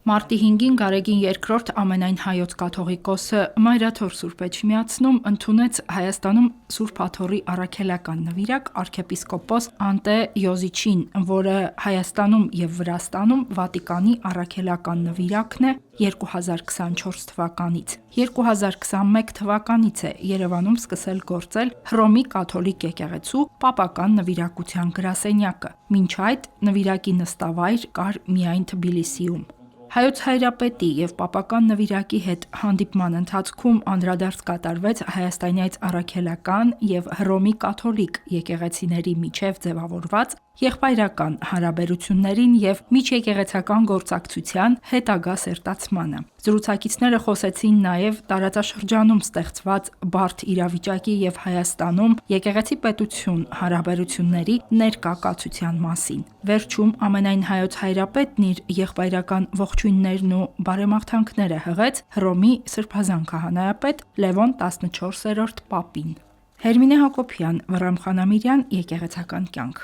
Մարտի 5-ին Գարեգին II ամենայն հայոց կաթողիկոսը Մայրաթոր Սուրբ Էջմիածնում ընդունեց Հայաստանում Սուրբ Աթոռի առաքելական նվիրակ arczepiskopos Անտե Յոզիչին, որը Հայաստանում եւ Վրաստանում Վատիկանի առաքելական նվիրակն է 2024 թվականից։ 2021 թվականից է Երևանում սկսել գործել Հռոմի կաթոլիկ եկեղեցու պապական նվիրակության գրասենյակը։ Մինչ այդ նվիրակի նստավայր կար միայն Թբիլիսիում։ Հայոց Հայրապետի եւ պապական նվիրակի հետ հանդիպման ընթացքում անդրադարձ կատարվեց հայաստանյաց առաքելական եւ Հռոմի կաթոլիկ եկեղեցիների միջև ձևավորված եղբայրական հարաբերություններին եւ միջեկեղեցական գործակցության հետագա սերտացմանը։ Զրուցակիցները խոսեցին նաեւ տարածաշրջանում ստեղծված բարդ իրավիճակի եւ Հայաստանում եկեղեցի-պետություն հարաբերությունների ներկա կացության մասին։ Վերջում ամենայն հայոց հայրապետն իր եղբայրական ողջույններն ու բարեմաղթանքները հղեց Հռոմի սրբազան քահանայապետ Լևոն 14-րդ պապին։ Հերմինե Հակոբյան, Վռամ Խանամիրյան, Եկեղեցական կյանք։